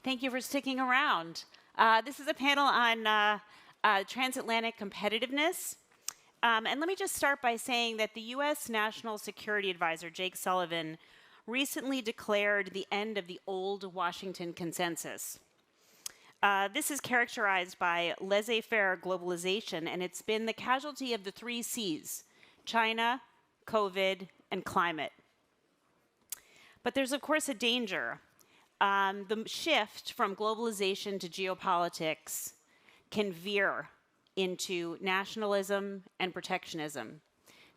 Thank you for sticking around. This is a panel on transatlantic competitiveness. And let me just start by saying that the U.S. National Security Advisor, Jake Sullivan, recently declared the end of the old Washington consensus. This is characterized by laissez-faire globalization, and it's been the casualty of the 3 Cs: China, COVID, and climate. But there's, of course, a danger. The shift from globalization to geopolitics can veer into nationalism and protectionism.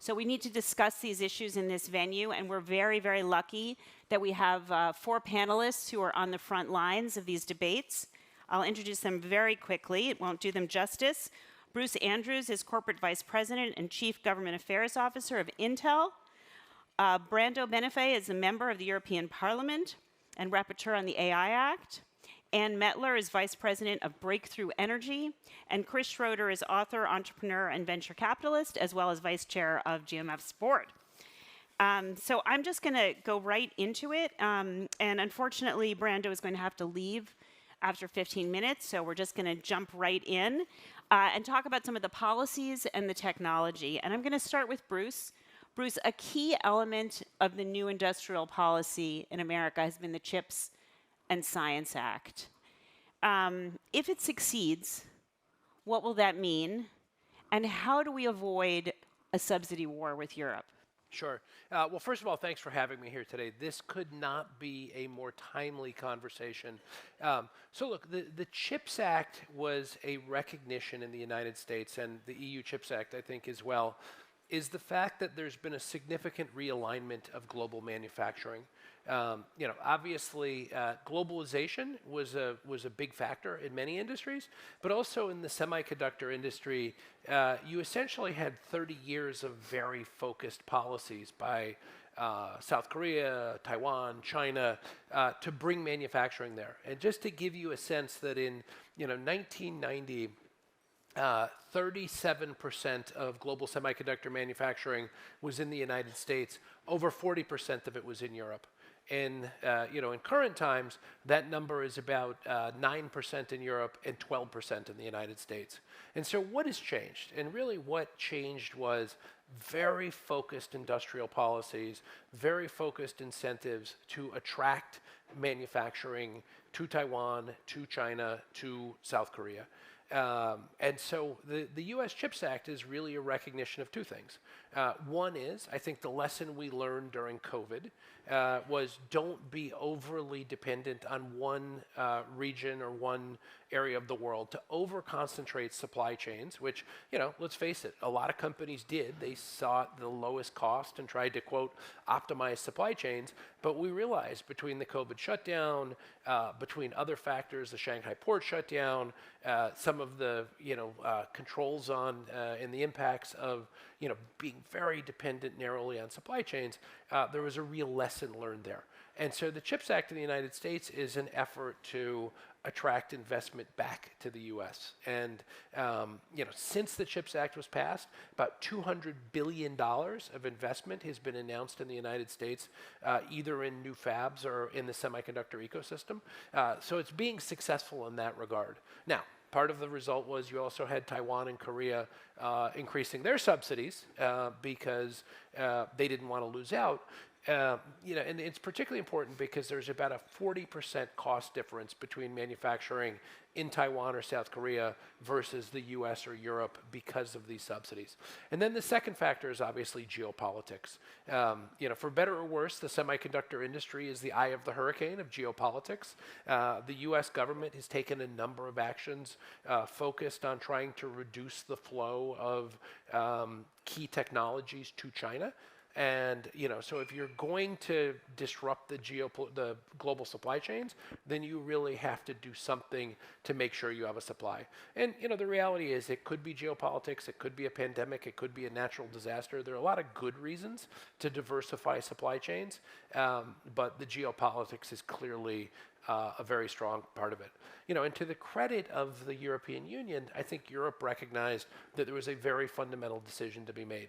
So we need to discuss these issues in this venue, and we're very, very lucky that we have 4 panelists who are on the front lines of these debates. I'll introduce them very quickly. It won't do them justice. Bruce Andrews is Corporate Vice President and Chief Government Affairs Officer of Intel. Brando Benifei is a member of the European Parliament and rapporteur on the AI Act. Ann Mettler is Vice President of Breakthrough Energy. And Chris Schroeder is author, entrepreneur, and venture capitalist, as well as Vice Chair of GMF's board. So I'm just going to go right into it. And unfortunately, Brando is going to have to leave after 15 minutes, so we're just going to jump right in and talk about some of the policies and the technology. And I'm going to start with Bruce. Bruce, a key element of the new industrial policy in America has been the CHIPS and Science Act. If it succeeds, what will that mean? And how do we avoid a subsidy war with Europe? Sure. Well, first of all, thanks for having me here today. This could not be a more timely conversation. So look, the CHIPS Act was a recognition in the United States, and the EU CHIPS Act, I think, as well, is the fact that there's been a significant realignment of global manufacturing. Obviously, globalization was a big factor in many industries, but also in the semiconductor industry, you essentially had 30 years of very focused policies by South Korea, Taiwan, China, to bring manufacturing there. And just to give you a sense that in 1990, 37% of global semiconductor manufacturing was in the United States. Over 40% of it was in Europe. In current times, that number is about 9% in Europe and 12% in the United States. And so what has changed? And really what changed was very focused industrial policies, very focused incentives to attract manufacturing to Taiwan, to China, to South Korea. And so the U.S. CHIPS Act is really a recognition of 2 things. One is, I think the lesson we learned during COVID was don't be overly dependent on one region or one area of the world to over-concentrate supply chains, which, let's face it, a lot of companies did. They sought the lowest cost and tried to, quote, optimize supply chains. But we realized between the COVID shutdown, between other factors, the Shanghai port shutdown, some of the, controls on and the impacts of, being very dependent narrowly on supply chains, there was a real lesson learned there. And so the CHIPS Act in the United States is an effort to attract investment back to the U.S. And since the CHIPS Act was passed, about $200 billion of investment has been announced in the United States, either in new fabs or in the semiconductor ecosystem. So it's being successful in that regard. Now, part of the result was you also had Taiwan and Korea increasing their subsidies because they didn't want to lose out. And it's particularly important because there's about a 40% cost difference between manufacturing in Taiwan or South Korea versus the US or Europe because of these subsidies. And then the second factor is obviously geopolitics. For better or worse, the semiconductor industry is the eye of the hurricane of geopolitics. The US government has taken a number of actions focused on trying to reduce the flow of key technologies to China. And so if you're going to disrupt the global supply chains, then you really have to do something to make sure you have a supply. And the reality is, it could be geopolitics, it could be a pandemic, it could be a natural disaster. There are a lot of good reasons to diversify supply chains, but the geopolitics is clearly a very strong part of it. And to the credit of the European Union, I think Europe recognized that there was a very fundamental decision to be made.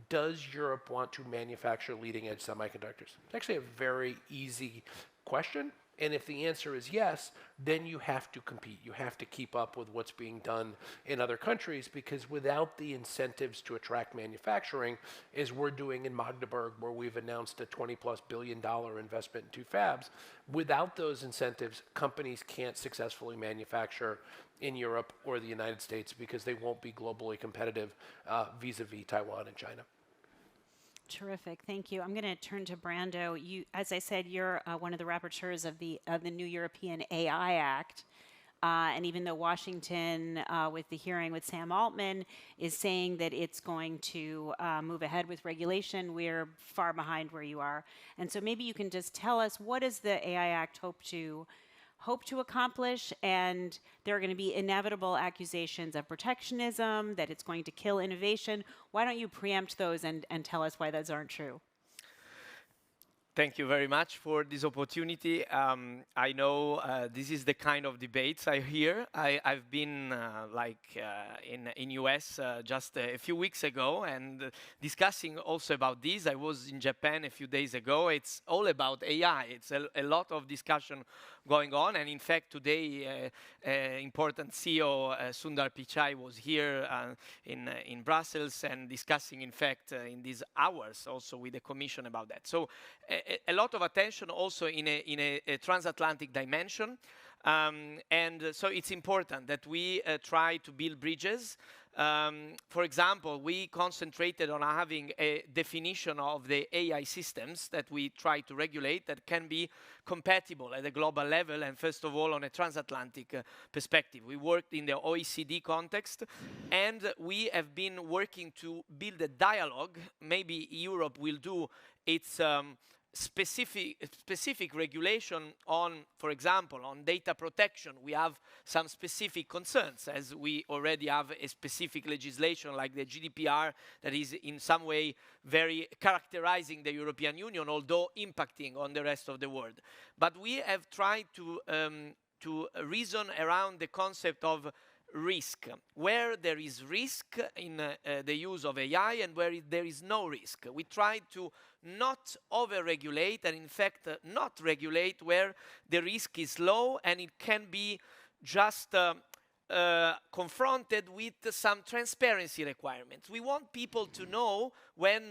Does Europe want to manufacture leading edge semiconductors? It's actually a very easy question. And if the answer is yes, then you have to compete. You have to keep up with what's being done in other countries, because without the incentives to attract manufacturing, as we're doing in Magdeburg, where we've announced a $20+ billion investment in 2 fabs, without those incentives, companies can't successfully manufacture in Europe or the United States, because they won't be globally competitive vis-a-vis Taiwan and China. Terrific, thank you. I'm going to turn to Brando. You, as I said, you're one of the rapporteurs of the new European AI Act. And even though Washington, with the hearing with Sam Altman, is saying that it's going to move ahead with regulation, we're far behind where you are. And so maybe you can just tell us, what does the AI Act hope to accomplish? And there are going to be inevitable accusations of protectionism, that it's going to kill innovation. Why don't you preempt those and tell us why those aren't true? Thank you very much for this opportunity. I know this is the kind of debates I hear. I've been in US just a few weeks ago and discussing also about this. I was in Japan a few days ago. It's all about AI. It's a lot of discussion going on. And in fact, today, important CEO Sundar Pichai was here in Brussels and discussing, in fact, in these hours also with the Commission about that. So a lot of attention also in a transatlantic dimension. And so it's important that we try to build bridges. For example, we concentrated on having a definition of the AI systems that we try to regulate that can be compatible at a global level, and first of all on a transatlantic perspective. We worked in the OECD context, and we have been working to build a dialogue. Maybe Europe will do its specific regulation on, for example, on data protection. We have some specific concerns, as we already have a specific legislation like the GDPR that is in some way very characterizing the European Union, although impacting on the rest of the world. But we have tried to reason around the concept of risk, where there is risk in the use of AI and where there is no risk. We try to not over-regulate and in fact not regulate where the risk is low and it can be just confronted with some transparency requirements. We want people to know when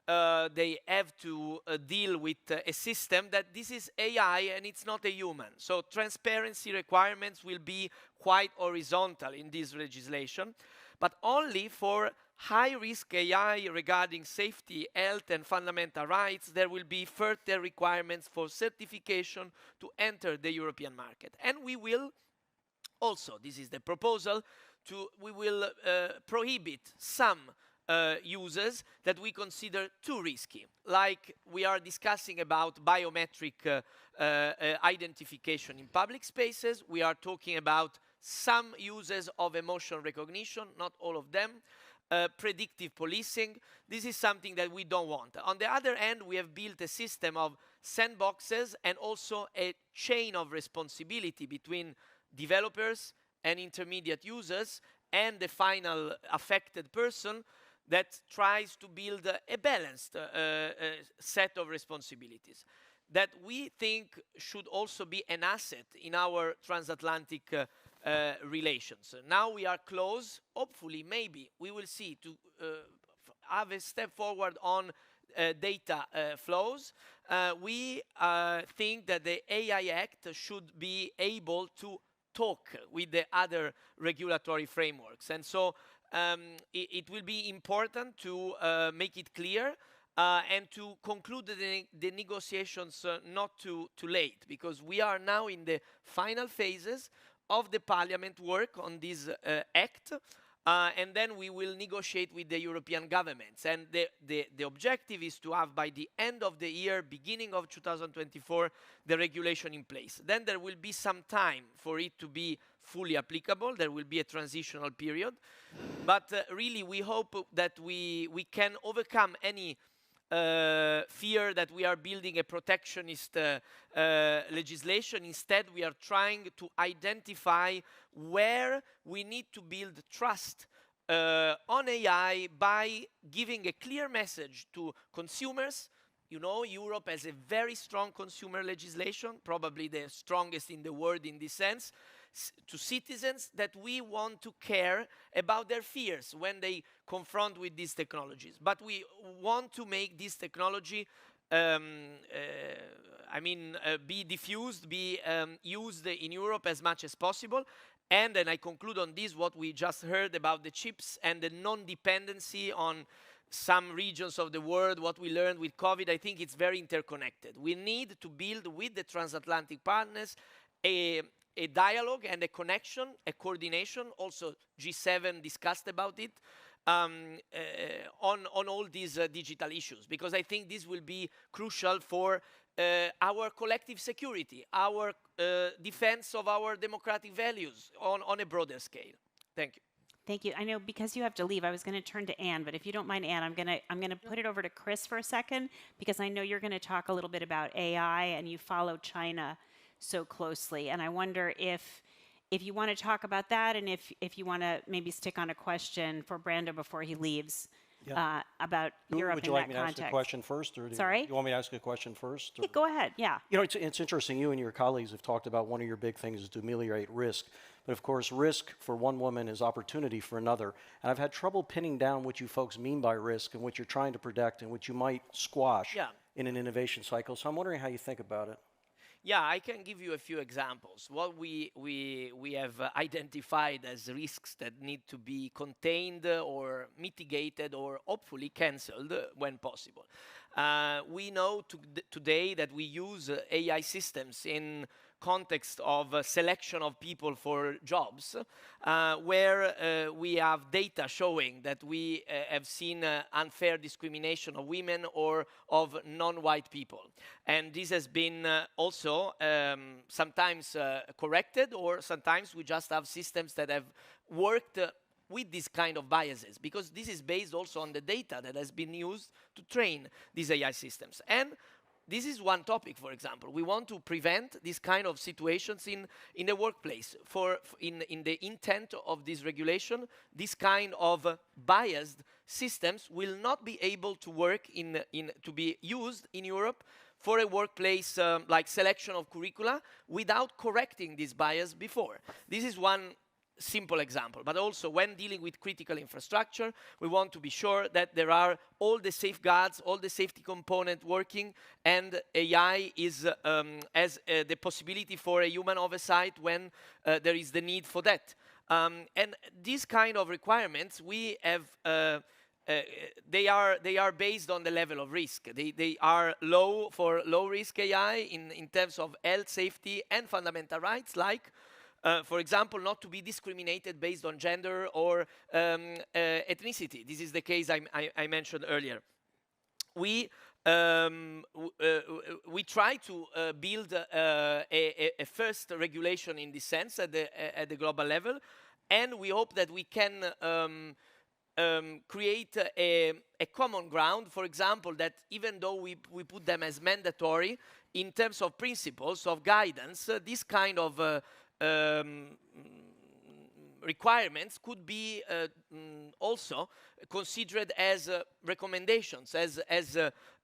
they have to deal with a system that this is AI and it's not a human. So transparency requirements will be quite horizontal in this legislation, but only for high-risk AI regarding safety, health, and fundamental rights. There will be further requirements for certification to enter the European market. And we will also, this is the proposal, we will prohibit some uses that we consider too risky, like we are discussing about biometric identification in public spaces. We are talking about some uses of emotion recognition, not all of them. Predictive policing. This is something that we don't want. On the other hand, we have built a system of sandboxes and also a chain of responsibility between developers and intermediate users and the final affected person that tries to build a balanced set of responsibilities that we think should also be an asset in our transatlantic relations. Now we are close, hopefully, maybe, we will see, to have a step forward on data flows. We think that the AI Act should be able to talk with the other regulatory frameworks. And so it will be important to make it clear and to conclude the negotiations not too late, because we are now in the final phases of the Parliament work on this act, and then we will negotiate with the European governments. And the objective is to have, by the end of the year, beginning of 2024, the regulation in place. Then there will be some time for it to be fully applicable. There will be a transitional period. But really, we hope that we can overcome any fear that we are building a protectionist legislation. Instead, we are trying to identify where we need to build trust on AI by giving a clear message to consumers, You know, Europe has a very strong consumer legislation, probably the strongest in the world in this sense, to citizens that we want to care about their fears when they confront with these technologies. But we want to make this technology be diffused, be used in Europe as much as possible. And I conclude on this, what we just heard about the chips and the non-dependency on some regions of the world, what we learned with COVID, I think it's very interconnected. We need to build with the transatlantic partners a dialogue and a connection, a coordination, also G7 discussed about it, on all these digital issues, because I think this will be crucial for our collective security, our defense of our democratic values on a broader scale. Thank you. Thank you. I know because you have to leave, I was going to turn to Anne, but if you don't mind, Anne, I'm gonna put it over to Chris for a second, because I know you're going to talk a little bit about AI, and you follow China so closely, and I wonder if you want to talk about that, and if you want to maybe stick on a question for Brando before he leaves. Yeah. About Europe Would you in like that me to context. ask a question first? Or Sorry? You want me to ask a question first? Yeah, go ahead, yeah. You know, it's interesting. You and your colleagues have talked about one of your big things is to ameliorate risk. But of course, risk for one woman is opportunity for another. And I've had trouble pinning down what you folks mean by risk and what you're trying to protect and what you might squash in an innovation cycle. So I'm wondering how you think about it. Yeah, I can give you a few examples. What we have identified as risks that need to be contained or mitigated or hopefully cancelled when possible. We know today that we use AI systems in context of selection of people for jobs, where we have data showing that we have seen unfair discrimination of women or of non-white people. And this has been also sometimes corrected, or sometimes we just have systems that have worked with this kind of biases, because this is based also on the data that has been used to train these AI systems. And this is one topic, for example. We want to prevent these kind of situations in the workplace. In the intent of this regulation, this kind of biased systems will not be able to work to be used in Europe for a workplace like selection of curricula without correcting this bias before. This is one simple example, but also when dealing with critical infrastructure, we want to be sure that there are all the safeguards, all the safety component working, and AI has the possibility for a human oversight when there is the need for that. And these kind of requirements, we have they are based on the level of risk. They are low for low risk AI in terms of health, safety, and fundamental rights, like for example, not to be discriminated based on gender or ethnicity. This is the case I mentioned earlier. We try to build a first regulation in this sense at the global level, and we hope that we can create a common ground, for example, that even though we put them as mandatory, in terms of principles of guidance, this kind of requirements could be also considered as recommendations, as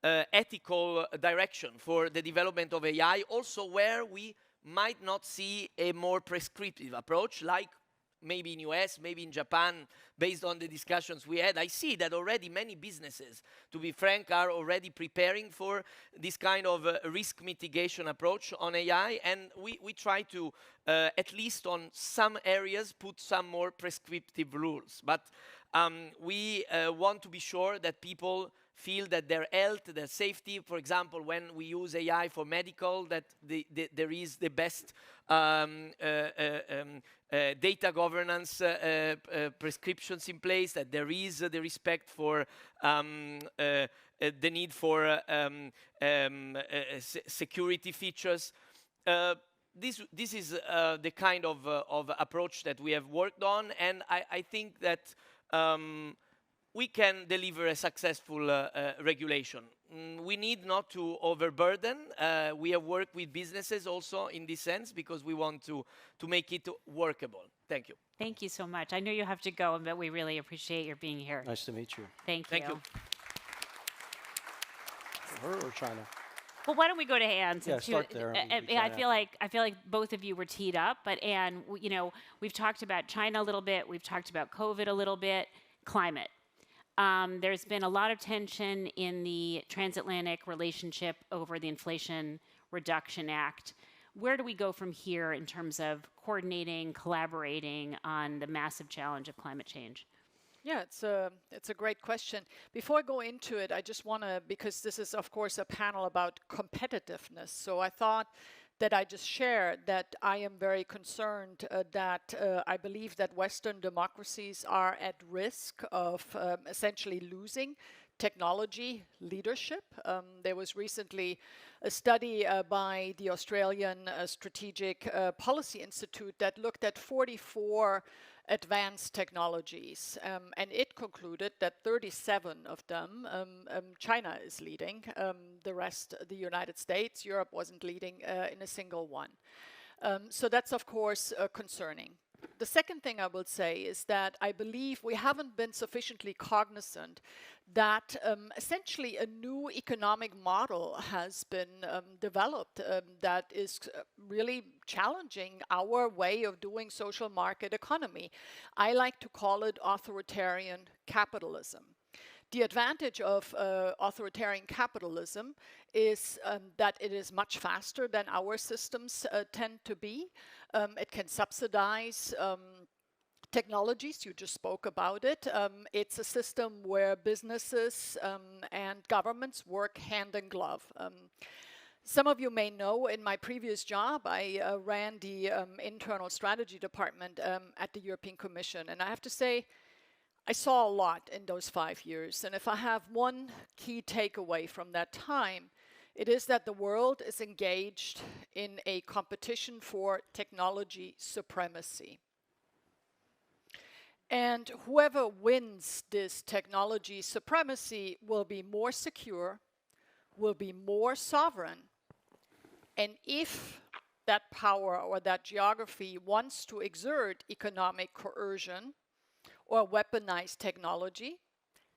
ethical direction for the development of AI, also where we might not see a more prescriptive approach, like maybe in US, maybe in Japan, based on the discussions we had. I see that already many businesses, to be frank, are already preparing for this kind of risk mitigation approach on AI, and we try to, at least on some areas, put some more prescriptive rules. But we want to be sure that people feel that their health, their safety, for example, when we use AI for medical, that there is the best data governance prescriptions in place, that there is the respect for the need for security features. This is the kind of approach that we have worked on, and I think that we can deliver a successful regulation. We need not to overburden. We have worked with businesses also in this sense, because we want to make it workable. Thank you. Thank you so much. I know you have to go, but we really appreciate your being here. Nice to meet you. Thank you. Thank you. Her or China? Well, why don't we go to Anne? Yeah, Since start there. I feel like both of you were teed up, but Anne, we've talked about China a little bit, we've talked about COVID a little bit, climate. There's been a lot of tension in the transatlantic relationship over the Inflation Reduction Act. Where do we go from here in terms of coordinating, collaborating on the massive challenge of climate change? Yeah, it's a great question. Before I go into it, I just want to, because this is, of course, a panel about competitiveness. So I thought that I just share that I am very concerned that I believe that Western democracies are at risk of essentially losing technology leadership. There was recently a study by the Australian Strategic Policy Institute that looked at 44 advanced technologies, and it concluded that 37 of them, China is leading, the rest, the United States, Europe wasn't leading in a single one. So that's, of course, concerning. The second thing I will say is that I believe we haven't been sufficiently cognizant that essentially a new economic model has been developed that is really challenging our way of doing social market economy. I like to call it authoritarian capitalism. The advantage of authoritarian capitalism is that it is much faster than our systems tend to be. It can subsidize technologies, you just spoke about it. It's a system where businesses and governments work hand in glove. Some of you may know in my previous job, I ran the internal strategy department at the European Commission. And I have to say, I saw a lot in those 5 years. And if I have one key takeaway from that time, it is that the world is engaged in a competition for technology supremacy. And whoever wins this technology supremacy will be more secure, will be more sovereign. And if that power or that geography wants to exert economic coercion or weaponize technology,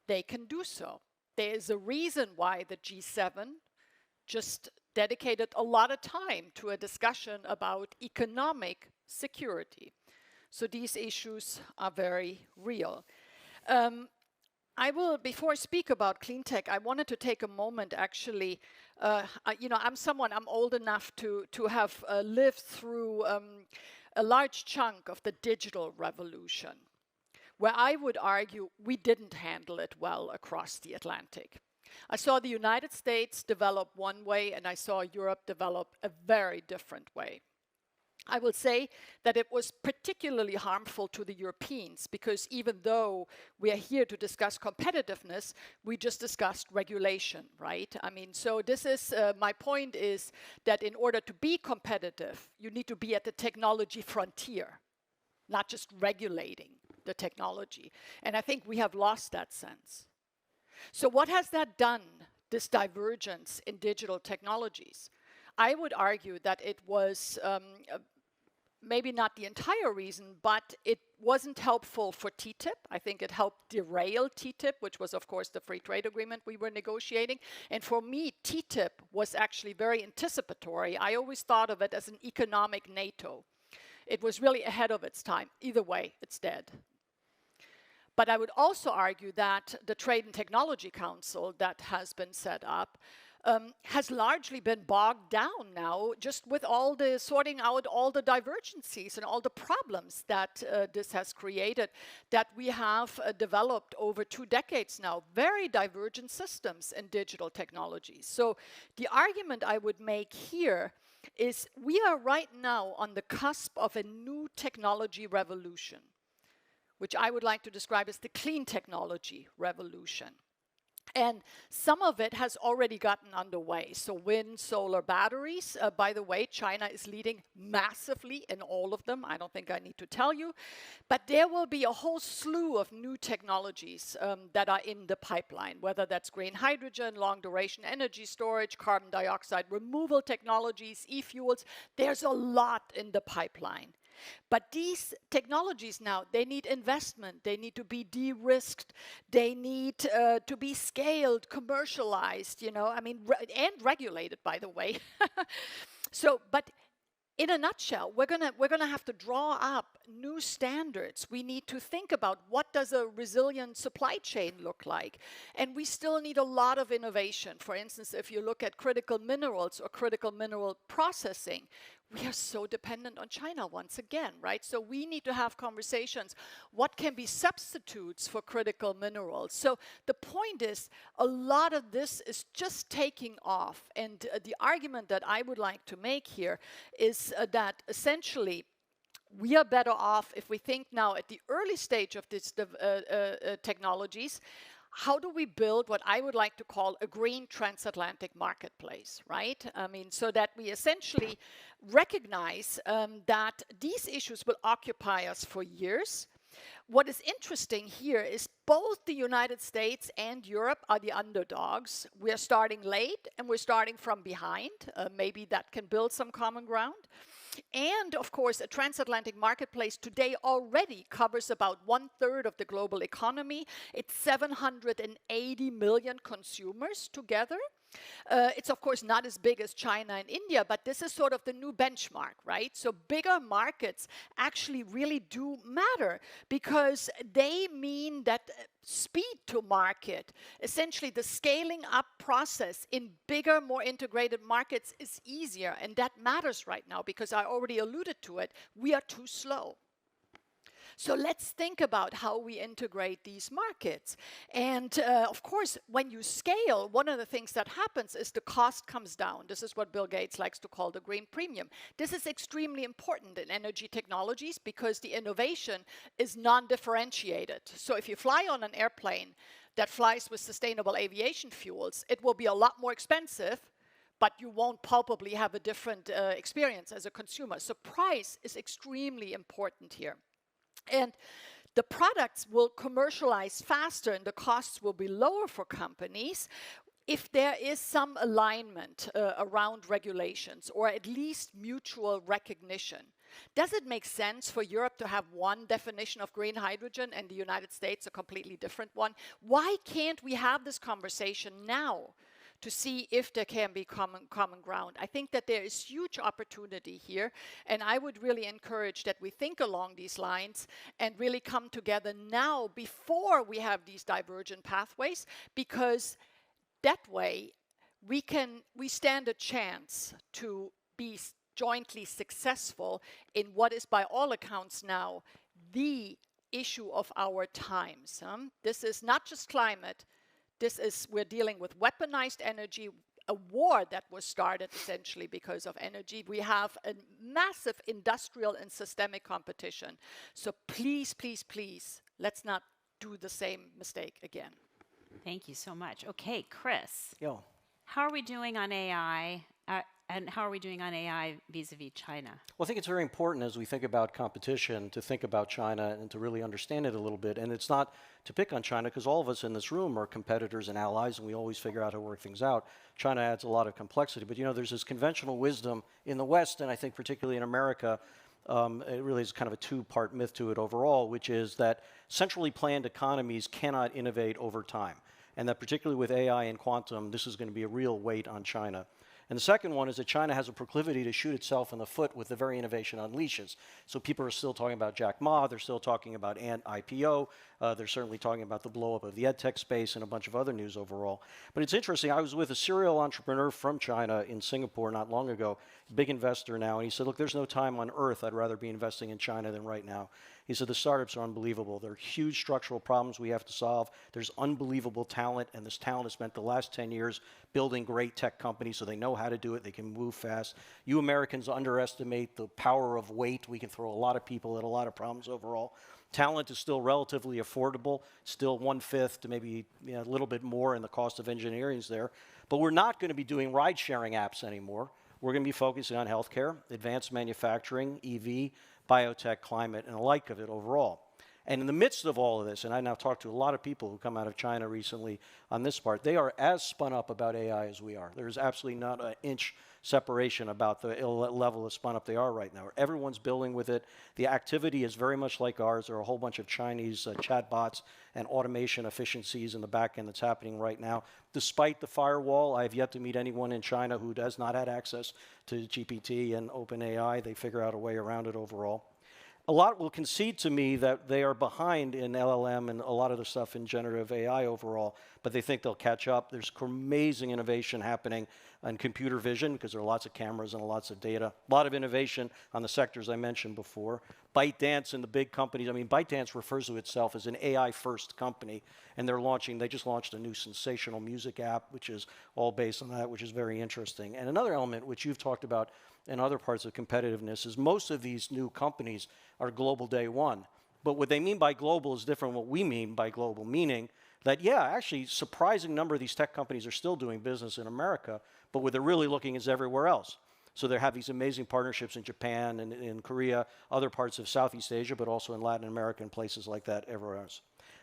they can do so. There is a reason why the G7 just dedicated a lot of time to a discussion about economic security. So these issues are very real. I will, before I speak about clean tech, I wanted to take a moment actually. I'm old enough to have lived through a large chunk of the digital revolution, where I would argue we didn't handle it well across the Atlantic. I saw the United States develop one way, and I saw Europe develop a very different way. I will say that it was particularly harmful to the Europeans because even though we are here to discuss competitiveness, we just discussed regulation, right? I mean, so this is, my point is that in order to be competitive, you need to be at the technology frontier, not just regulating the technology. And I think we have lost that sense. So what has that done, this divergence in digital technologies? I would argue that it was maybe not the entire reason, but it wasn't helpful for TTIP. I think it helped derail TTIP, which was, of course, the free trade agreement we were negotiating. And for me, TTIP was actually very anticipatory. I always thought of it as an economic NATO. It was really ahead of its time. Either way, it's dead. But I would also argue that the Trade and Technology Council that has been set up has largely been bogged down now just with all the sorting out all the divergencies and all the problems that this has created, that we have developed over 2 decades now, very divergent systems in digital technologies. So the argument I would make here is we are right now on the cusp of a new technology revolution, which I would like to describe as the clean technology revolution. And some of it has already gotten underway. So wind, solar, batteries. By the way, China is leading massively in all of them. I don't think I need to tell you. But there will be a whole slew of new technologies that are in the pipeline, whether that's green hydrogen, long-duration energy storage, carbon dioxide removal technologies, e-fuels. There's a lot in the pipeline. But these technologies now, they need investment, they need to be de-risked, they need to be scaled, commercialized, you know, I mean, and regulated, by the way. So, but in a nutshell, we're gonna have to draw up new standards. We need to think about what does a resilient supply chain look like, and we still need a lot of innovation. For instance, if you look at critical minerals or critical mineral processing, we are so dependent on China once again, right? So we need to have conversations. What can be substitutes for critical minerals? So the point is, a lot of this is just taking off. And the argument that I would like to make here is that essentially, we are better off if we think now at the early stage of these technologies. How do we build what I would like to call a green transatlantic marketplace, right? I mean, so that we essentially recognize that these issues will occupy us for years. What is interesting here is both the United States and Europe are the underdogs. We're starting late and we're starting from behind. Maybe that can build some common ground. And of course, a transatlantic marketplace today already covers about 1/3 of the global economy. It's 780 million consumers together. It's of course not as big as China and India, but this is sort of the new benchmark, right? So bigger markets actually really do matter because they mean that speed to market, essentially the scaling up process in bigger, more integrated markets is easier. And that matters right now because I already alluded to it. We are too slow. So let's think about how we integrate these markets. And of course, when you scale, one of the things that happens is the cost comes down. This is what Bill Gates likes to call the green premium. This is extremely important in energy technologies because the innovation is non-differentiated. So if you fly on an airplane that flies with sustainable aviation fuels, it will be a lot more expensive, but you won't palpably have a different experience as a consumer. So price is extremely important here. And the products will commercialize faster and the costs will be lower for companies if there is some alignment around regulations or at least mutual recognition. Does it make sense for Europe to have one definition of green hydrogen and the United States a completely different one? Why can't we have this conversation now to see if there can be common ground? I think that there is huge opportunity here, and I would really encourage that we think along these lines and really come together now before we have these divergent pathways, because that way we stand a chance to be jointly successful in what is by all accounts now the issue of our times. This is not just climate. We're dealing with weaponized energy, a war that was started essentially because of energy. We have a massive industrial and systemic competition. So please, please, please, let's not do the same mistake again. Thank you so much. Okay, Chris. Yo. How are we doing on AI? And how are we doing on AI vis-a-vis China? Well, I think it's very important as we think about competition to think about China and to really understand it a little bit. And it's not to pick on China because all of us in this room are competitors and allies and we always figure out how to work things out. China adds a lot of complexity. But, you know, there's this conventional wisdom in the West, and I think particularly in America, it really is kind of a two-part myth to it overall, which is that centrally planned economies cannot innovate over time. And that particularly with AI and quantum, this is going to be a real weight on China. And the second one is that China has a proclivity to shoot itself in the foot with the very innovation it unleashes. So people are still talking about Jack Ma, they're still talking about Ant IPO, they're certainly talking about the blow up of the edtech space and a bunch of other news overall. But it's interesting, I was with a serial entrepreneur from China in Singapore not long ago, big investor now, and he said, look, there's no time on earth I'd rather be investing in China than right now. He said the startups are unbelievable. There are huge structural problems we have to solve. There's unbelievable talent, and this talent has spent the last 10 years building great tech companies so they know how to do it. They can move fast. You Americans underestimate the power of weight. We can throw a lot of people at a lot of problems overall. Talent is still relatively affordable, still 1/5 to maybe a little bit more in the cost of engineering is there. But we're not going to be doing ride-sharing apps anymore. We're going to be focusing on healthcare, advanced manufacturing, EV, biotech, climate, and the like of it overall. And in the midst of all of this, and I now talk to a lot of people who come out of China recently on this part, they are as spun up about AI as we are. There's absolutely not an inch separation about the level of spun up they are right now. Everyone's building with it. The activity is very much like ours. There are a whole bunch of Chinese chatbots and automation efficiencies in the back end that's happening right now. Despite the firewall, I have yet to meet anyone in China who has not had access to GPT and OpenAI. They figure out a way around it overall. A lot will concede to me that they are behind in LLM and a lot of the stuff in generative AI overall, but they think they'll catch up. There's amazing innovation happening in computer vision because there are lots of cameras and lots of data. A lot of innovation on the sectors I mentioned before. ByteDance and the big companies, I mean, ByteDance refers to itself as an AI-first company, and they just launched a new sensational music app, which is all based on that, which is very interesting. And another element, which you've talked about in other parts of competitiveness, is most of these new companies are global day one. But what they mean by global is different from what we mean by global, meaning that, yeah, actually, surprising number of these tech companies are still doing business in America, but what they're really looking is everywhere else. So they have these amazing partnerships in Japan and in Korea, other parts of Southeast Asia, but also in Latin America and places like that everywhere else.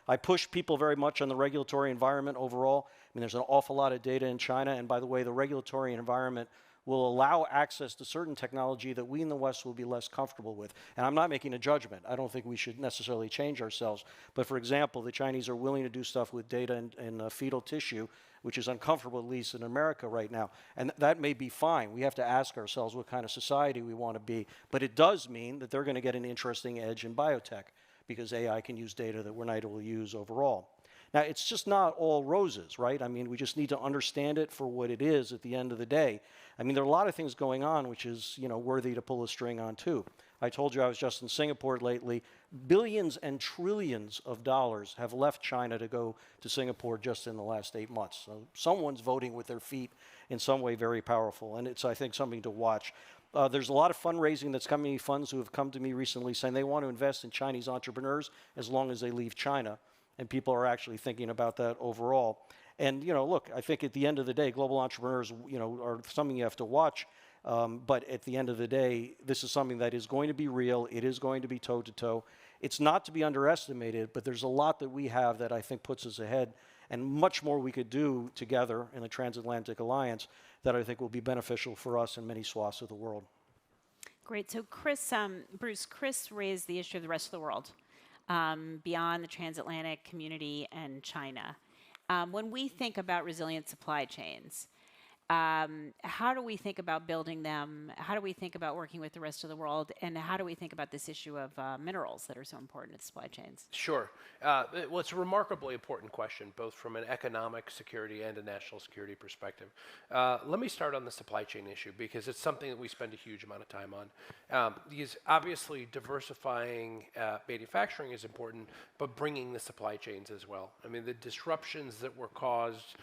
I push people very much on the regulatory environment overall. I mean, there's an awful lot of data in China, and by the way, the regulatory environment will allow access to certain technology that we in the West will be less comfortable with. And I'm not making a judgment. I don't think we should necessarily change ourselves. But for example, the Chinese are willing to do stuff with data in fetal tissue, which is uncomfortable, at least in America right now. And that may be fine. We have to ask ourselves what kind of society we want to be. But it does mean that they're going to get an interesting edge in biotech because AI can use data that we're not able to use overall. Now, it's just not all roses, right? I mean, we just need to understand it for what it is at the end of the day. I mean, there are a lot of things going on which is, worthy to pull a string on too. I told you I was just in Singapore lately. Billions and trillions of dollars have left China to go to Singapore just in the last 8 months. So someone's voting with their feet in some way very powerful, and it's, I think, something to watch. There's a lot of fundraising that's coming, funds who have come to me recently saying they want to invest in Chinese entrepreneurs as long as they leave China. And people are actually thinking about that overall. And, look, I think at the end of the day, global entrepreneurs, are something you have to watch. But at the end of the day, this is something that is going to be real. It is going to be toe-to-toe. It's not to be underestimated, but there's a lot that we have that I think puts us ahead and much more we could do together in the Transatlantic Alliance that I think will be beneficial for us in many swaths of the world. Great. So Bruce, Chris raised the issue of the rest of the world. Beyond the transatlantic community and China. When we think about resilient supply chains, how do we think about building them? How do we think about working with the rest of the world? And how do we think about this issue of minerals that are so important to supply chains? Sure. Well, it's a remarkably important question, both from an economic security and a national security perspective. Let me start on the supply chain issue because it's something that we spend a huge amount of time on. Because obviously diversifying manufacturing is important, but bringing the supply chains as well. I mean, the disruptions that were caused,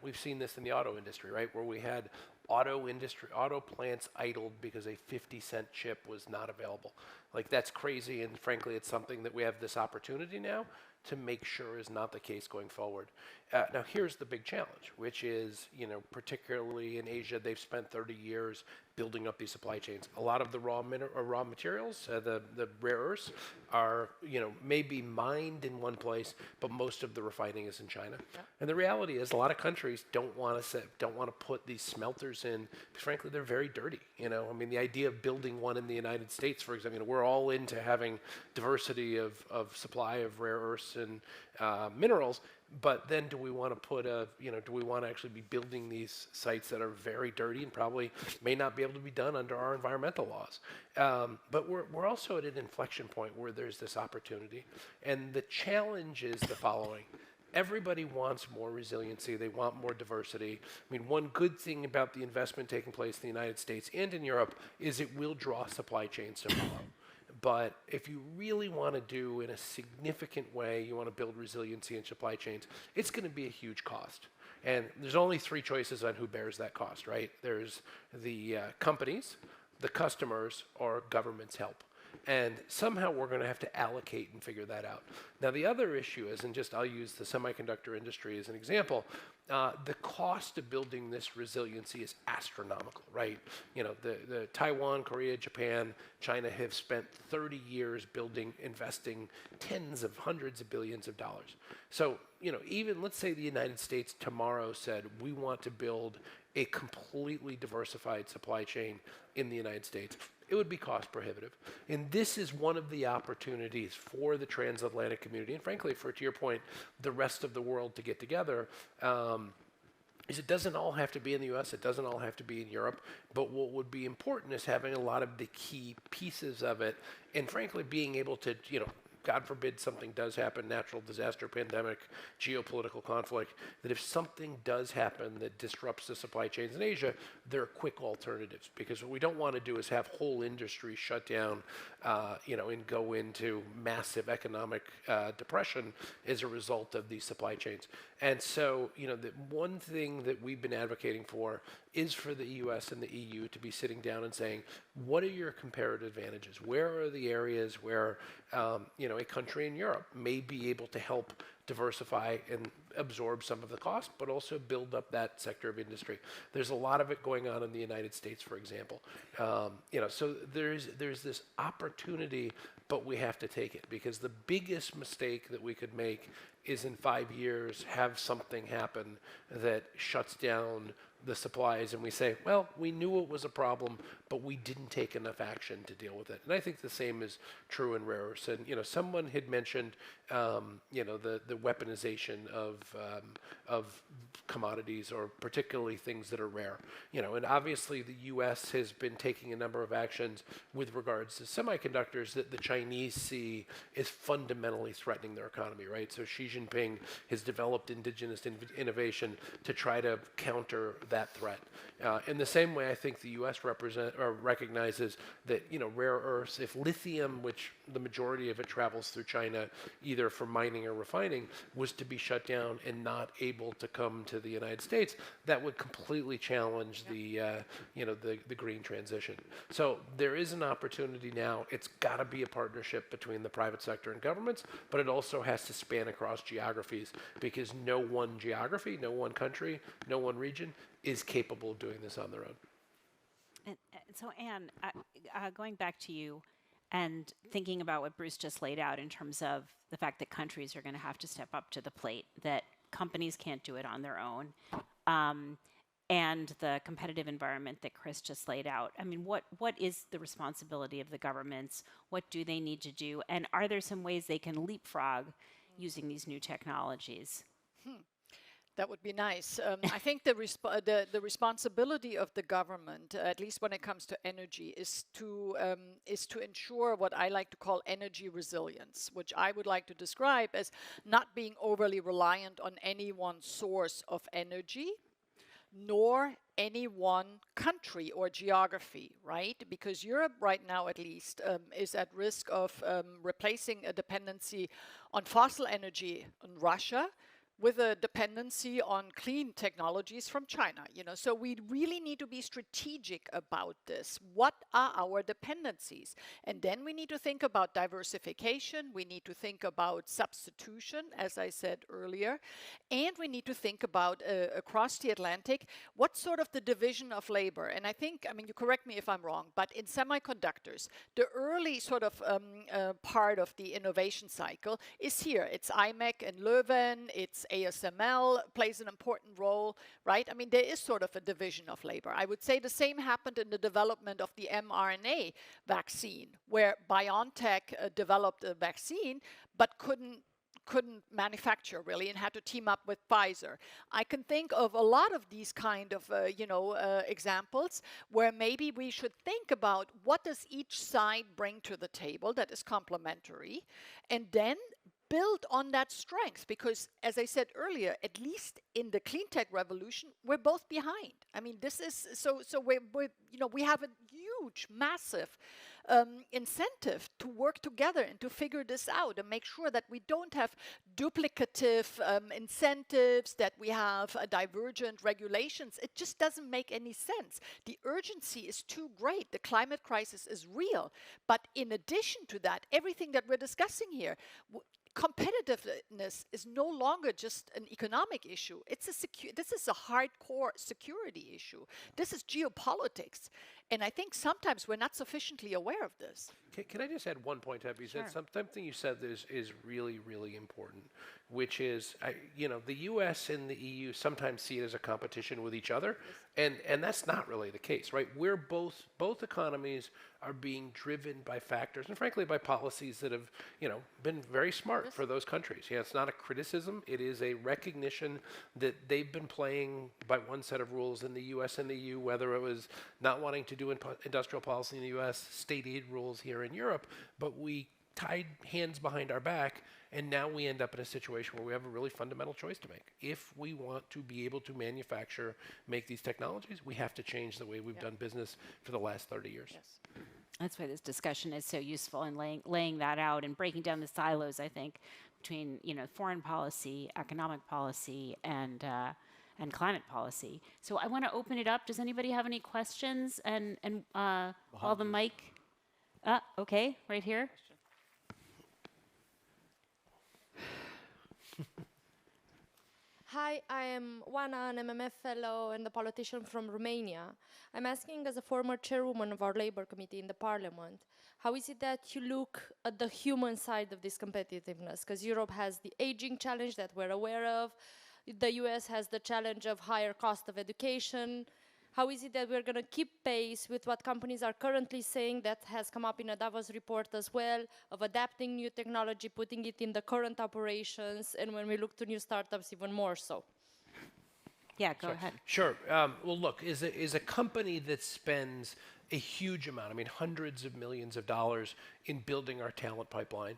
we've seen this in the auto industry, right, where we had auto plants idled because a 50-cent chip was not available. Like, that's crazy, and frankly, it's something that we have this opportunity now to make sure is not the case going forward. Now, here's the big challenge, which is, particularly in Asia, they've spent 30 years building up these supply chains. A lot of the raw materials, the rare earths, are, may be mined in one place, but most of the refining is in China. Yeah. And the reality is, a lot of countries don't want to put these smelters in because, frankly, they're very dirty. I mean, the idea of building one in the United States, for example, we're all into having diversity of supply of rare earths and minerals. But then do we want to actually be building these sites that are very dirty and probably may not be able to be done under our environmental laws? But we're also at an inflection point where there's this opportunity. And the challenge is the following. Everybody wants more resiliency. They want more diversity. I mean, one good thing about the investment taking place in the United States and in Europe is it will draw supply chains to follow. But if you really want to do in a significant way, you want to build resiliency in supply chains, it's going to be a huge cost. And there's only 3 choices on who bears that cost, right? There's the companies, the customers, or government's help. And somehow we're going to have to allocate and figure that out. Now, the other issue is, and just I'll use the semiconductor industry as an example, the cost of building this resiliency is astronomical, right? You know, the Taiwan, Korea, Japan, China have spent 30 years investing tens of hundreds of billions of dollars. So, you know, even let's say the United States tomorrow said, we want to build a completely diversified supply chain in the United States. It would be cost prohibitive. And this is one of the opportunities for the transatlantic community, and frankly, to your point, the rest of the world to get together, is it doesn't all have to be in the US, it doesn't all have to be in Europe, but what would be important is having a lot of the key pieces of it, and frankly, being able to, you know, God forbid something does happen, natural disaster, pandemic, geopolitical conflict, that if something does happen that disrupts the supply chains in Asia, there are quick alternatives. Because what we don't want to do is have whole industries shut down, you know, and go into massive economic depression as a result of these supply chains. And so, you know, the one thing that we've been advocating for is for the US and the EU to be sitting down and saying, what are your comparative advantages? Where are the areas where, you know, a country in Europe may be able to help diversify and absorb some of the cost, but also build up that sector of industry. There's a lot of it going on in the United States, for example. You know, so there's this opportunity, but we have to take it, because the biggest mistake that we could make is in 5 years have something happen that shuts down the supplies, and we say, well, we knew it was a problem, but we didn't take enough action to deal with it. And I think the same is true in rare earths. And, you know, someone had mentioned, you know, the weaponization of commodities, or particularly things that are rare. You know, and obviously the U.S. has been taking a number of actions with regards to semiconductors that the Chinese see as fundamentally threatening their economy, right? So Xi Jinping has developed indigenous innovation to try to counter that threat. In the same way, I think the U.S. recognizes that, you know, rare earths, if lithium, which the majority of it travels through China, either for mining or refining, was to be shut down and not able to come to the United States, that would completely challenge the, you know, the green transition. So there is an opportunity now. It's got to be a partnership between the private sector and governments, but it also has to span across geographies, because no one geography, no one country, no one region is capable of doing this on their own. And so, Anne, going back to you and thinking about what Bruce just laid out in terms of the fact that countries are going to have to step up to the plate, that companies can't do it on their own, and the competitive environment that Chris just laid out. I mean, what is the responsibility of the governments? What do they need to do? And are there some ways they can leapfrog using these new technologies? That would be nice. I think the responsibility of the government, at least when it comes to energy, is to ensure what I like to call energy resilience, which I would like to describe as not being overly reliant on any one source of energy, nor any one country or geography, right? Because Europe right now, at least, is at risk of replacing a dependency on fossil energy in Russia with a dependency on clean technologies from China, you know. So we really need to be strategic about this. What are our dependencies? And then we need to think about diversification. We need to think about substitution, as I said earlier. And we need to think about, across the Atlantic, what sort of the division of labor. And I think, I mean, you correct me if I'm wrong, but in semiconductors, the early sort of part of the innovation cycle is here. It's IMEC and Leuven, it's ASML plays an important role, right? I mean, there is sort of a division of labor. I would say the same happened in the development of the mRNA vaccine, where BioNTech developed a vaccine, but couldn't manufacture really, and had to team up with Pfizer. I can think of a lot of these kind of examples where maybe we should think about what does each side bring to the table that is complementary, and then build on that strength, because as I said earlier, at least in the clean tech revolution, we're both behind. I mean, this is so we have a huge, massive incentive to work together and to figure this out and make sure that we don't have duplicative incentives, that we have divergent regulations. It just doesn't make any sense. The urgency is too great. The climate crisis is real. But in addition to that, everything that we're discussing here, competitiveness is no longer just an economic issue. This is a hardcore security issue. This is geopolitics. And I think sometimes we're not sufficiently aware of this. Can I just add one point, Abby? Sure. Something you said is really, really important, which is, the U.S. and the EU sometimes see it as a competition with each other, and that's not really the case, right? We're both economies are being driven by factors, and frankly, by policies that have, been very smart for those countries. It's not a criticism; it is a recognition that they've been playing by one set of rules in the U.S. and the EU, whether it was not wanting to do industrial policy in the U.S., state aid rules here in Europe, but we tied hands behind our back, and now we end up in a situation where we have a really fundamental choice to make. If we want to be able to make these technologies, we have to change the way we've done business for the last 30 years. Yes. That's why this discussion is so useful in laying that out and breaking down the silos, I think, between foreign policy, economic policy, and climate policy. So I want to open it up. Does anybody have any questions? And while the mic, okay, right here. Hi, I am Juana, an MMF fellow and a politician from Romania. I'm asking, as a former chairwoman of our labor committee in the parliament, how is it that you look at the human side of this competitiveness? Because Europe has the aging challenge that we're aware of. The US has the challenge of higher cost of education. How is it that we're going to keep pace with what companies are currently saying, that has come up in a Davos report as well, of adapting new technology, putting it in the current operations, and when we look to new startups, even more so? Yeah, go ahead. Sure. Well, look, is a company that spends a huge amount, hundreds of millions of dollars in building our talent pipeline,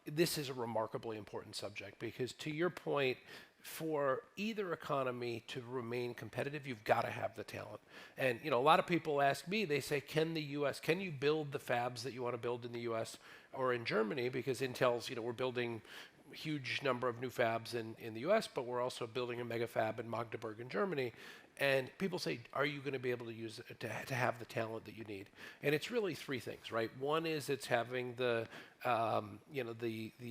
this is a remarkably important subject because, to your point, for either economy to remain competitive, you've got to have the talent. And a lot of people ask me, they say, can you build the fabs that you want to build in the US or in Germany? Because Intel's, we're building a huge number of new fabs in the US, but we're also building a mega fab in Magdeburg in Germany. And people say, are you going to be able to use it to have the talent that you need? And it's really three things, right? One is it's having the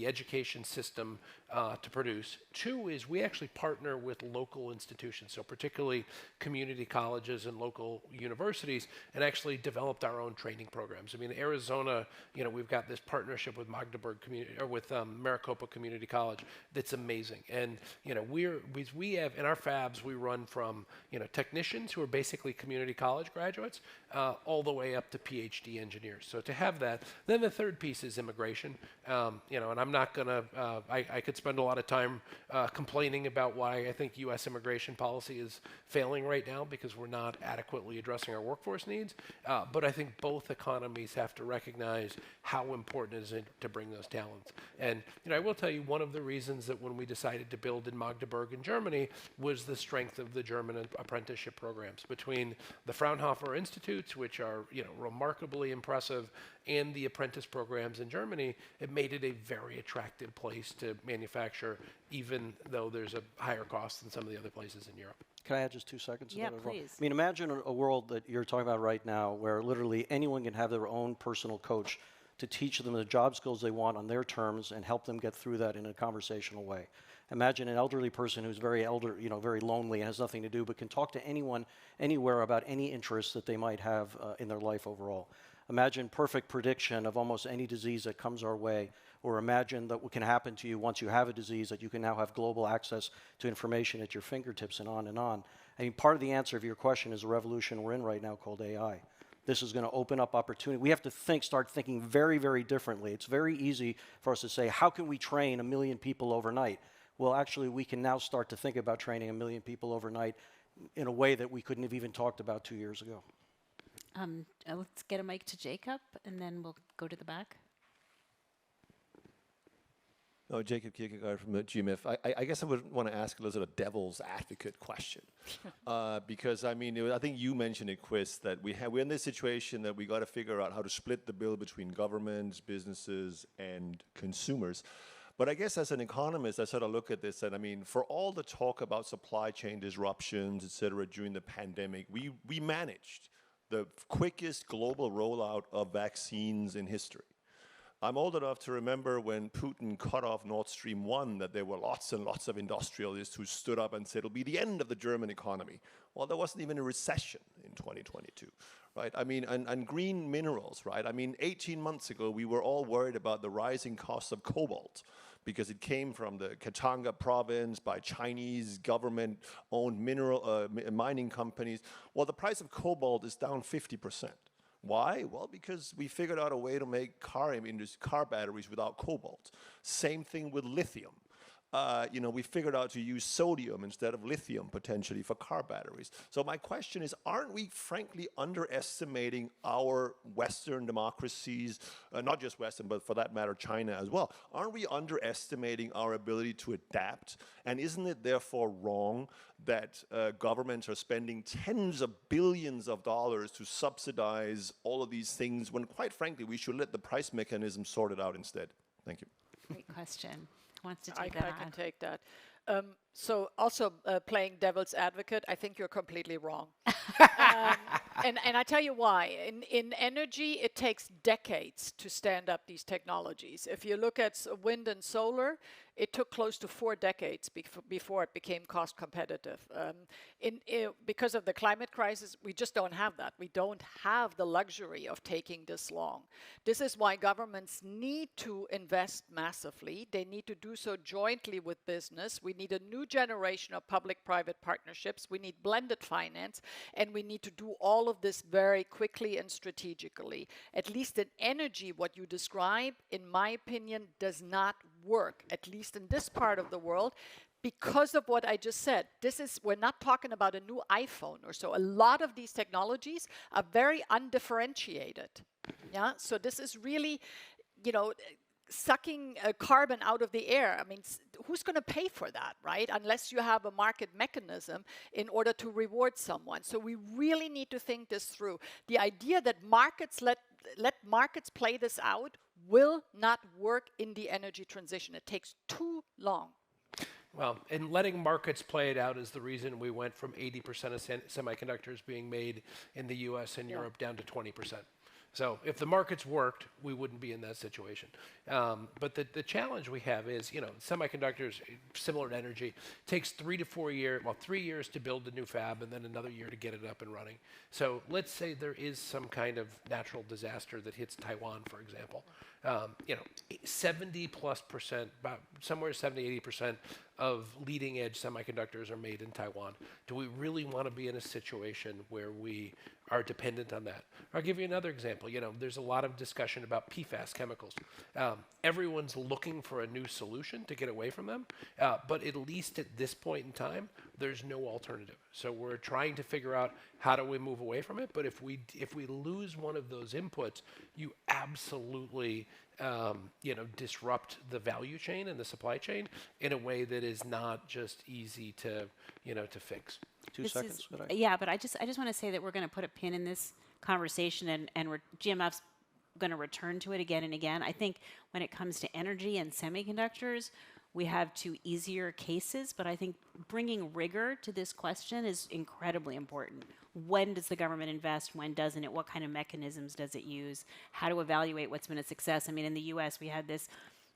education system to produce. Two is we actually partner with local institutions, so particularly community colleges and local universities, and actually developed our own training programs. Arizona, we've got this partnership with Magdeburg Community, or with Maricopa Community College that's amazing. And we have in our fabs, we run from technicians who are basically community college graduates all the way up to PhD engineers. So to have that, then the third piece is immigration. And I'm not gonna. I could spend a lot of time complaining about why I think U.S. immigration policy is failing right now because we're not adequately addressing our workforce needs. But I think both economies have to recognize how important it is to bring those talents. And I will tell you, one of the reasons that when we decided to build in Magdeburg in Germany was the strength of the German apprenticeship programs between the Fraunhofer Institutes, which are remarkably impressive, and the apprentice programs in Germany. It made it a very attractive place to manufacture, even though there's a higher cost than some of the other places in Europe. Can I add just 2 seconds? Yeah, to that as well? please. Imagine a world that you're talking about right now where literally anyone can have their own personal coach to teach them the job skills they want on their terms and help them get through that in a conversational way. Imagine an elderly person who's very very lonely and has nothing to do, but can talk to anyone, anywhere about any interests that they might have in their life overall. Imagine perfect prediction of almost any disease that comes our way, or imagine that what can happen to you once you have a disease, that you can now have global access to information at your fingertips, and on and on. Part of the answer of your question is the revolution we're in right now called AI. This is going to open up opportunity. We have to start thinking very, very differently. It's very easy for us to say, how can we train 1 million people overnight? Well, actually, we can now start to think about training 1 million people overnight in a way that we couldn't have even talked about 2 years ago. Let's get a mic to Jacob, and then we'll go to the back. Oh, Jacob Kierkegaard from the GMF. I guess I would want to ask a little bit of a devil's advocate question. Because, I mean, I think you mentioned it, Chris, that we're in this situation that we got to figure out how to split the bill between governments, businesses, and consumers. But I guess as an economist, I sort of look at this and, I mean, for all the talk about supply chain disruptions, et cetera, during the pandemic, we managed the quickest global rollout of vaccines in history. I'm old enough to remember when Putin cut off Nord Stream 1 that there were lots and lots of industrialists who stood up and said it'll be the end of the German economy. Well, there wasn't even a recession in 2022, right? I mean, and green minerals, right? I mean, 18 months ago, we were all worried about the rising cost of cobalt because it came from the Katanga province by Chinese government-owned mining companies. Well, the price of cobalt is down 50%. Why? Well, because we figured out a way to make car batteries without cobalt. Same thing with lithium. We figured out to use sodium instead of lithium potentially for car batteries. So my question is, aren't we frankly underestimating our Western democracies, not just Western, but for that matter, China as well? Aren't we underestimating our ability to adapt? And isn't it therefore wrong that governments are spending tens of billions of dollars to subsidize all of these things when, quite frankly, we should let the price mechanism sort it out instead? Thank you. Great question. Who wants to I take that? can take that. So also playing devil's advocate, I think you're completely wrong. And I tell you why. In energy, it takes decades to stand up these technologies. If you look at wind and solar, it took close to 4 decades before it became cost competitive. Because of the climate crisis, we just don't have that. We don't have the luxury of taking this long. This is why governments need to invest massively. They need to do so jointly with business. We need a new generation of public-private partnerships. We need blended finance, and we need to do all of this very quickly and strategically. At least in energy, what you describe, in my opinion, does not work, at least in this part of the world, because of what I just said. We're not talking about a new iPhone or so. A lot of these technologies are very undifferentiated. Yeah, so this is really, sucking carbon out of the air. I mean, who's going to pay for that, right? Unless you have a market mechanism in order to reward someone. So we really need to think this through. The idea that markets let markets play this out will not work in the energy transition. It takes too long. Well, and letting markets play it out is the reason we went from 80% of semiconductors being made in the US and Europe down to 20%. So if the markets worked, we wouldn't be in that situation. But the challenge we have is, semiconductors, similar to energy, takes 3 to 4 years, 3 years to build a new fab and then another year to get it up and running. So let's say there is some kind of natural disaster that hits Taiwan, for example. 70+%, about somewhere 70-80% of leading edge semiconductors are made in Taiwan. Do we really want to be in a situation where we are dependent on that? I'll give you another example. There's a lot of discussion about PFAS chemicals. Everyone's looking for a new solution to get away from them, but at least at this point in time, there's no alternative. So we're trying to figure out how do we move away from it. But if we lose one of those inputs, you absolutely disrupt the value chain and the supply chain in a way that is not just easy to fix. 2 seconds. Yeah, but I just want to say that we're going to put a pin in this conversation, and GMF's going to return to it again and again. I think when it comes to energy and semiconductors, we have 2 easier cases, but I think bringing rigor to this question is incredibly important. When does the government invest? When doesn't it? What kind of mechanisms does it use? How to evaluate what's been a success? I mean, in the US, we had this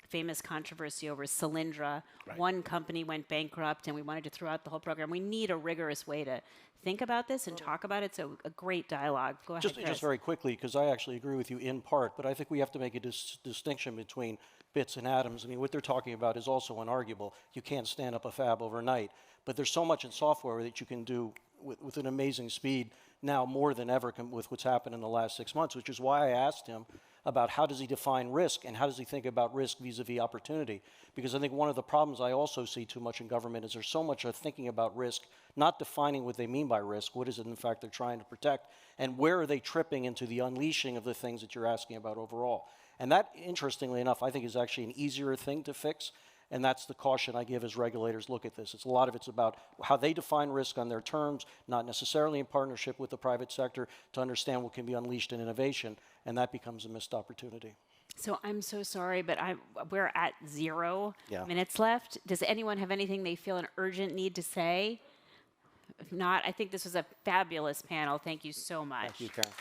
famous controversy over Solyndra. Right. One company went bankrupt, and we wanted to throw out the whole program. We need a rigorous way to think about this and talk about it. So a great dialogue. Go ahead, Chris. Just very quickly, because I actually agree with you in part, but I think we have to make a distinction between bits and atoms. I mean, what they're talking about is also unarguable. You can't stand up a fab overnight, but there's so much in software that you can do with an amazing speed now more than ever with what's happened in the last 6 months, which is why I asked him about how does he define risk and how does he think about risk vis-a-vis opportunity. Because I think one of the problems I also see too much in government is there's so much of thinking about risk, not defining what they mean by risk, what is it in fact they're trying to protect, and where are they tripping into the unleashing of the things that you're asking about overall. And that, interestingly enough, I think is actually an easier thing to fix. And that's the caution I give as regulators look at this. A lot of it's about how they define risk on their terms, not necessarily in partnership with the private sector to understand what can be unleashed in innovation, and that becomes a missed opportunity. So I'm so sorry, but we're at 0 Yeah. minutes left. Does anyone have anything they feel an urgent need to say? If not, I think this was a fabulous panel. Thank you so much. Thank you, Karen.